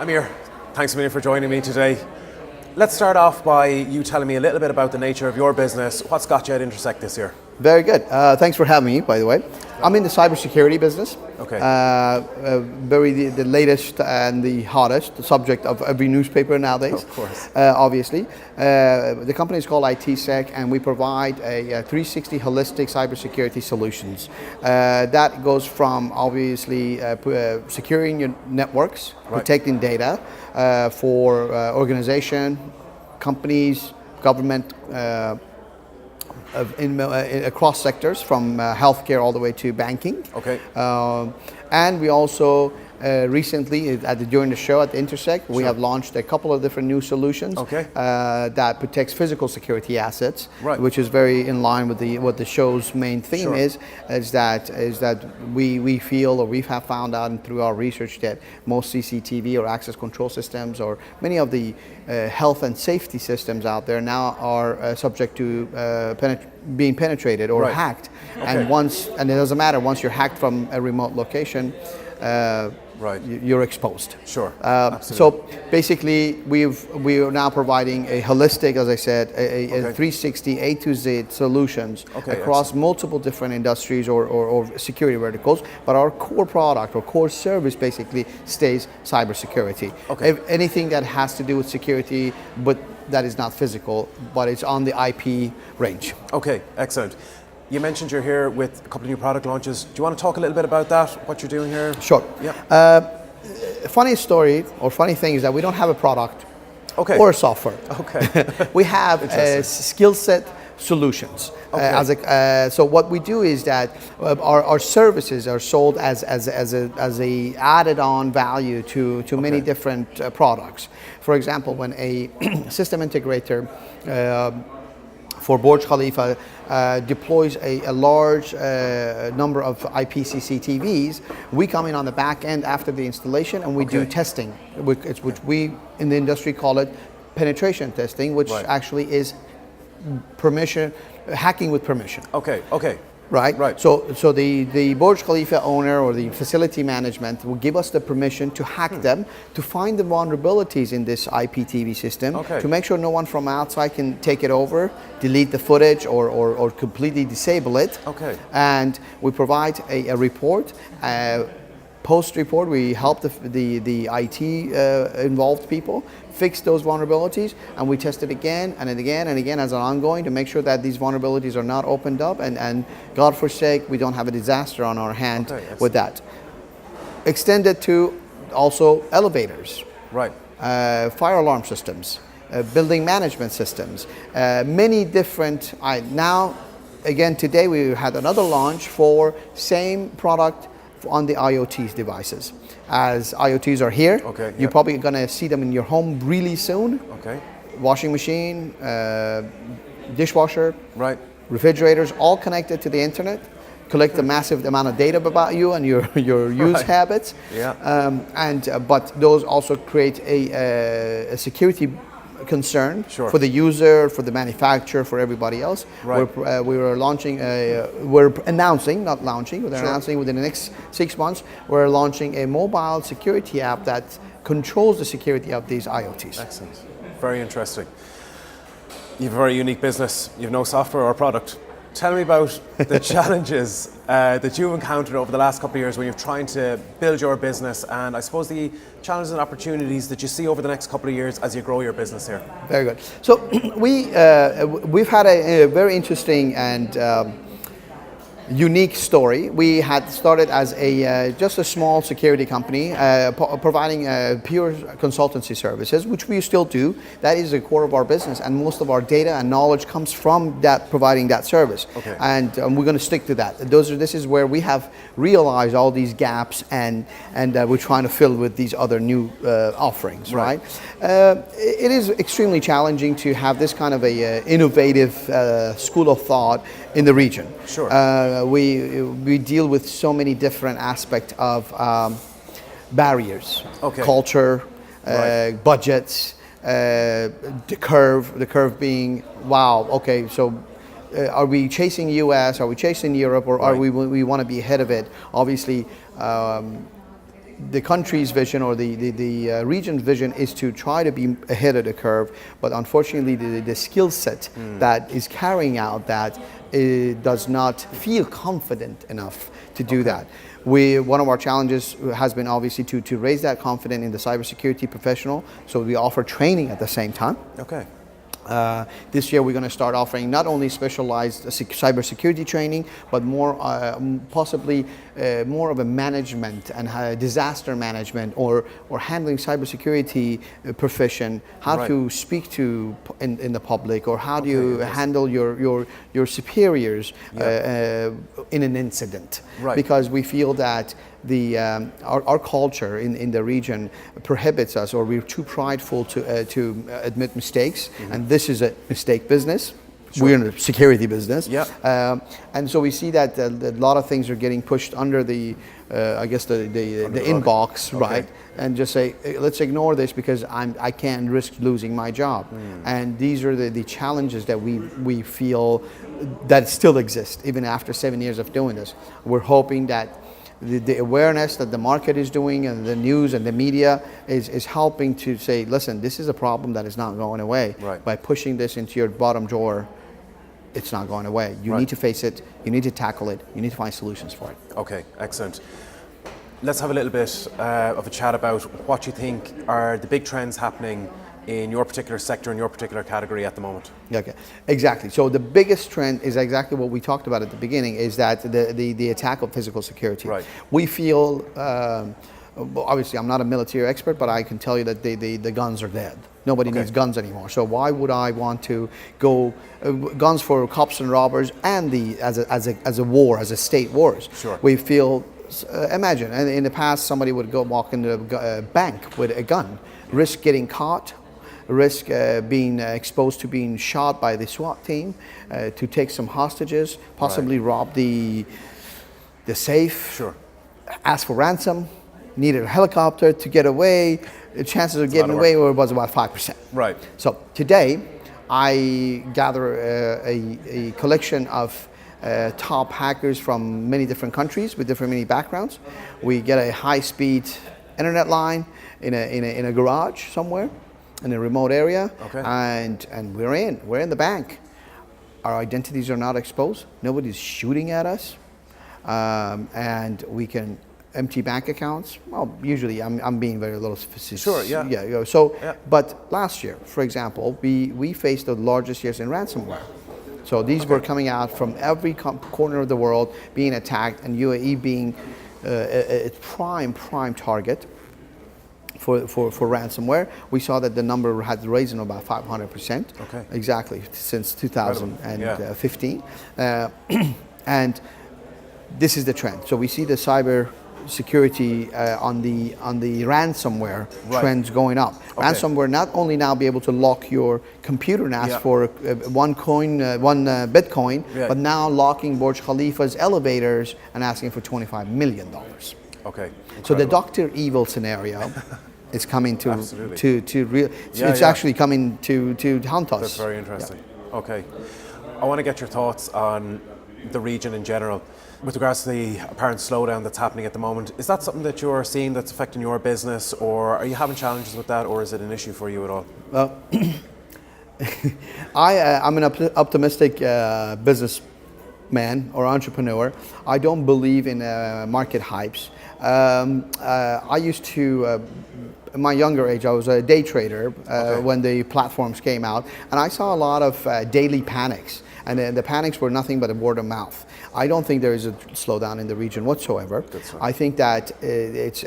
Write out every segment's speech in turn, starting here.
Amir, thanks a million for joining me today. Let's start off by you telling me a little bit about the nature of your business. What's got you at Intersec this year? Very good. Thanks for having me, by the way. I'm in the cybersecurity business. Okay. The latest and the hottest subject of every newspaper nowadays. Of course. Obviously. The company is called Intersec, and we provide a 360 holistic cybersecurity solutions. That goes from obviously securing your networks, right, protecting data for organization, companies, government, across sectors, from healthcare all the way to banking. Okay. And we also recently, during the show at the Intersec, we have launched a couple of different new solutions. Okay. That protects physical security assets, right, which is very in line with what the show's main theme sure, is that we feel, or we have found out through our research, that most CCTV or access control systems, or many of the health and safety systems out there now are subject to being penetrated or right, hacked. Okay. And it doesn't matter, once you're hacked from a remote location, right, you're exposed. Sure. So basically, we are now providing a holistic, as I said, a 360 A to Z solutions across multiple different industries or security verticals. But our core product or core service basically stays cybersecurity. Okay. Anything that has to do with security, but that is not physical, but it's on the IP range. Okay, excellent. You mentioned you're here with a couple of new product launches. Do you want to talk a little bit about that, what you're doing here? Sure. Yeah. Funny story or funny thing is that we don't have a product or software. Okay. We have skill set solutions. Okay. So what we do is that our services are sold as a added on value to many different products. For example, when a system integrator for Burj Khalifa deploys a large number of IP CCTVs, we come in on the back end after the installation and we do testing, which we in the industry call it penetration testing, which actually is hacking with permission. Okay. Right. So the Burj Khalifa owner or the facility management will give us the permission to hack them, to find the vulnerabilities in this IPTV system, to make sure no one from outside can take it over, delete the footage, or completely disable it. Okay. And we provide a report. Post-report, we help the IT involved people fix those vulnerabilities, and we test it again and again and again as an ongoing to make sure that these vulnerabilities are not opened up, and God forsake, we don't have a disaster on our hand with that. Extended to also elevators, fire alarm systems, building management systems, many different. Now, again, today we had another launch for same product on the IoT devices. As IoTs are here, you're probably going to see them in your home really soon. Washing machine, dishwasher, refrigerators, all connected to the internet, collect a massive amount of data about you and your use habits. But those also create a security concern for the user, for the manufacturer, for everybody else. We're announcing, not launching, we're announcing within the next 6 months, we're launching a mobile security app that controls the security of these IoTs. Excellent. Very interesting. You have a very unique business. You have no software or product. Tell me about the challenges that you've encountered over the last couple of years when you're trying to build your business, and I suppose the challenges and opportunities that you see over the next couple of years as you grow your business here. Very good. So we've had a very interesting and unique story. We had started as just a small security company providing pure consultancy services, which we still do. That is the core of our business, and most of our data and knowledge comes from that, providing that service. And we're going to stick to that. This is where we have realized all these gaps, and we're trying to fill with these other new offerings. It is extremely challenging to have this kind of a innovative school of thought in the region. We deal with so many different aspects of barriers, culture, budgets, the curve being, so are we chasing US, are we chasing Europe, or are we want to be ahead of it? Obviously, the country's vision or the region's vision is to try to be ahead of the curve, but unfortunately the skill set that is carrying out that does not feel confident enough to do that. One of our challenges has been obviously to raise that confidence in the cybersecurity professional, so we offer training at the same time. Okay. This year we're going to start offering not only specialized cybersecurity training, but more possibly more of a management and disaster management or handling cybersecurity profession, how to speak to in the public, or how do you handle your superiors in an incident. Right. Because we feel that our culture in the region prohibits us, or we're too prideful to admit mistakes, and this is a mistake business. Sure. We're in the security business, and so we see that a lot of things are getting pushed under the inbox, right? And just say, let's ignore this because I can't risk losing my job. And these are the challenges that we feel that still exist even after 7 years of doing this. We're hoping that the awareness that the market is doing and the news and the media is helping to say, listen, this is a problem that is not going away. Right. By pushing this into your bottom drawer, it's not going away. You need to face it, you need to tackle it, you need to find solutions for it. Okay, excellent. Let's have a little bit of a chat about what you think are the big trends happening in your particular sector, in your particular category at the moment. Okay, exactly. So the biggest trend is exactly what we talked about at the beginning, is that the attack of physical security. Right. We feel, obviously I'm not a military expert, but I can tell you that the guns are dead. Nobody needs guns anymore. So why would I want to go guns for cops and robbers and as a war, as a state wars? Sure. We feel, imagine, in the past somebody would go walk into a bank with a gun, risk getting caught, risk being exposed to being shot by the SWAT team, to take some hostages, possibly rob the safe, Sure. ask for ransom, needed a helicopter to get away. The chances of getting away was about 5%. Right. So today, I gather a collection of top hackers from many different countries with many backgrounds. We get a high-speed internet line in a garage somewhere, in a remote area, and we're in the bank. Our identities are not exposed. Nobody's shooting at us, and we can empty bank accounts. Well, usually I'm being very little facetious. Sure, yeah. Yeah. So, but last year, for example, we faced the largest years in ransomware. So these were coming out from every corner of the world, being attacked, and UAE being a prime target for ransomware. We saw that the number had risen about 500%. Okay. Exactly, since 2015. And this is the trend. So we see the cyber security on the ransomware trends going up. Ransomware not only now be able to lock your computer and ask for one Bitcoin, but now locking Burj Khalifa's elevators and asking for $25 million. Okay. So the Dr. Evil scenario is coming to real. It's actually coming to hunt us. That's very interesting. Okay. I want to get your thoughts on the region in general. With regards to the apparent slowdown that's happening at the moment, is that something that you're seeing that's affecting your business, or are you having challenges with that, or is it an issue for you at all? I'm an optimistic businessman or entrepreneur. I don't believe in market hypes. I used to, in my younger age, I was a day trader when the platforms came out, and I saw a lot of daily panics. And the panics were nothing but a word of mouth. I don't think there is a slowdown in the region whatsoever. I think that it's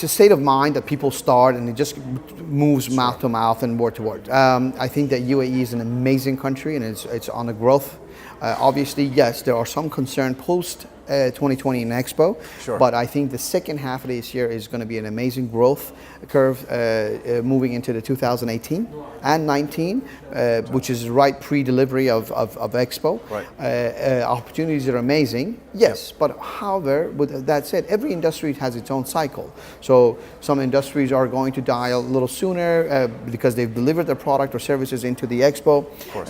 a state of mind that people start, and it just moves mouth to mouth and word to word. I think that UAE is an amazing country, and it's on a growth. Obviously, yes, there are some concern post 2020 in Expo, but I think the second half of this year is going to be an amazing growth curve moving into the 2018 and 19, which is right pre-delivery of Expo. Opportunities are amazing, yes, but however, with that said, every industry has its own cycle. So some industries are going to die a little sooner because they've delivered their product or services into the Expo.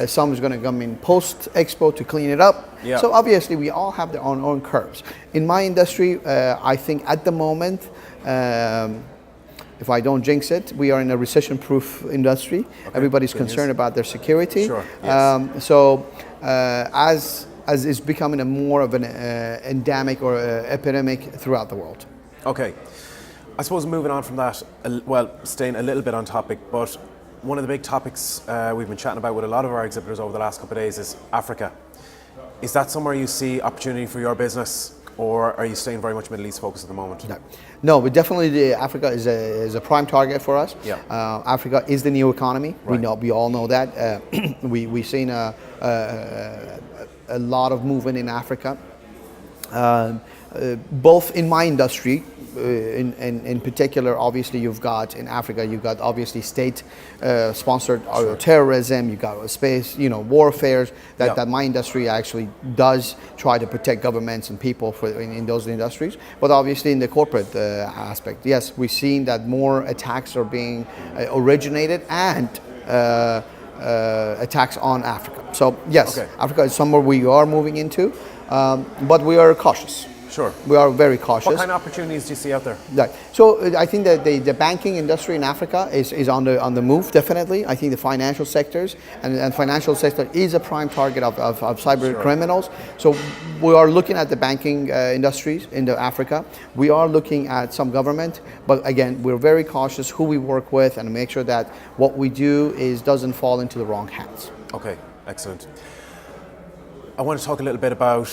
Some is going to come in post-Expo to clean it up. So obviously we all have our own different curves. In my industry, I think at the moment, if I don't jinx it, we are in a recession-proof industry. Okay. Everybody's concerned about their security. Sure. Yes. As is becoming a more of an endemic or epidemic throughout the world. Okay. I suppose moving on from that, well, staying a little bit on topic, but one of the big topics we've been chatting about with a lot of our exhibitors over the last couple of days is Africa. Is that somewhere you see opportunity for your business, or are you staying very much Middle East focused at the moment? No, but definitely Africa is a prime target for us. Yeah. Africa is the new economy. Right. We all know that. We've seen a lot of movement in Africa, both in my industry. In particular, obviously, you've got in Africa, you've got obviously state-sponsored terrorism. You've got space, warfare. That my industry actually does try to protect governments and people in those industries. But obviously, in the corporate aspect, yes, we've seen that more attacks are being originated and attacks on Africa. So yes, okay. Africa is somewhere we are moving into, but we are cautious. Sure. We are very cautious. What kind of opportunities do you see out there? Right. So I think that the banking industry in Africa is on the move, definitely. I think the financial sectors and financial sector is a prime target of cyber criminals. So we are looking at the banking industries in Africa. We are looking at some government, but again, we're very cautious who we work with and make sure that what we do doesn't fall into the wrong hands. Okay, excellent. I want to talk a little bit about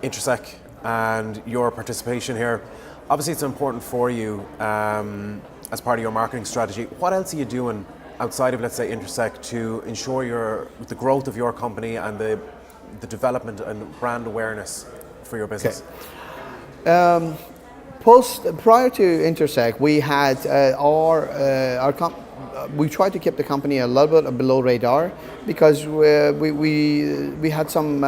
Intersec and your participation here. Obviously it's important for you as part of your marketing strategy. What else are you doing outside of, let's say, Intersec to ensure the growth of your company and the development and brand awareness for your business? Okay. Prior to Intersec, we had we tried to keep the company a little bit below radar because we had some.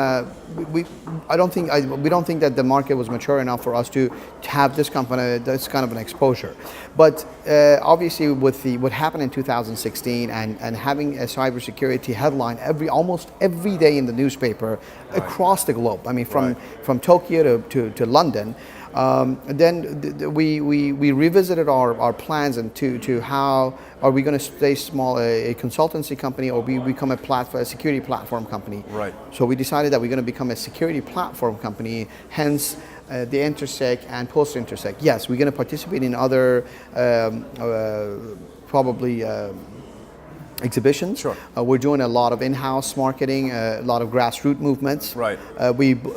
We don't think that the market was mature enough for us to have this kind of an exposure. But obviously, with what happened in 2016 and having a cybersecurity headline almost every day in the newspaper across the globe. I mean, from Tokyo to London. Then we revisited our plans and to how are we going to stay small, a consultancy company, or we become a security platform company. Right. So we decided that we're going to become a security platform company, hence the Intersec and post-Intersec. Yes, we're going to participate in other probably exhibitions. Sure. We're doing a lot of in-house marketing, a lot of grassroots movements. Right.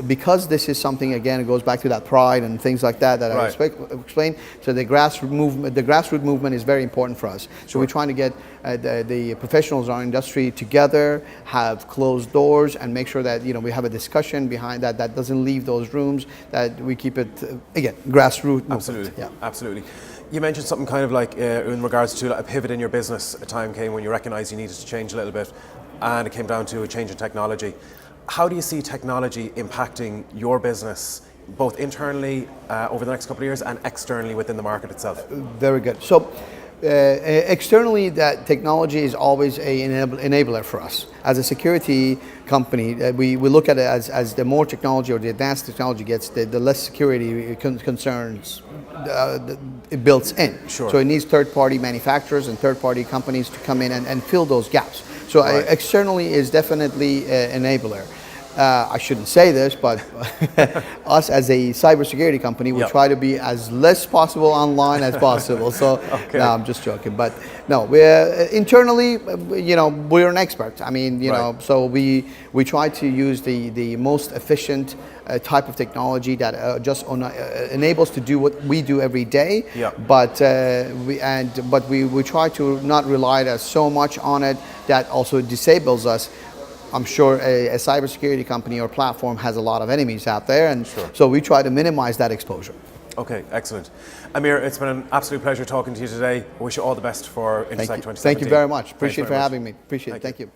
Because this is something, again, it goes back to that pride and things like that I explained. So the grassroots movement is very important for us. So we're trying to get the professionals in our industry together, have closed doors, and make sure that we have a discussion behind that doesn't leave those rooms. That we keep it again grassroots. Absolutely. Movement. Yeah. Absolutely. You mentioned something kind of like in regards to a pivot in your business. A time came when you recognised you needed to change a little bit, and it came down to a change in technology. How do you see technology impacting your business, both internally over the next couple of years and externally within the market itself? Very good. So externally, that technology is always an enabler for us. As a security company, we look at it as the more technology or the advanced technology gets, the less security concerns it builds in. Sure. So it needs third-party manufacturers and third-party companies to come in and fill those gaps. So externally is definitely an enabler. I shouldn't say this, but us as a cybersecurity company, we try to be as less possible online as possible. So no, I'm just joking. But no, we're internally, we're an expert. I mean, so we try to use the most efficient type of technology that just enables to do what we do every day. Yeah. But we try to not rely so much on it that also disables us. I'm sure a cybersecurity company or platform has a lot of enemies out there, and so we try to minimize that exposure. Okay, excellent. Amir, it's been an absolute pleasure talking to you today. I wish you all the best for Intersec 2017. Thank you very much. Appreciate it for having me. Appreciate it. Thank you.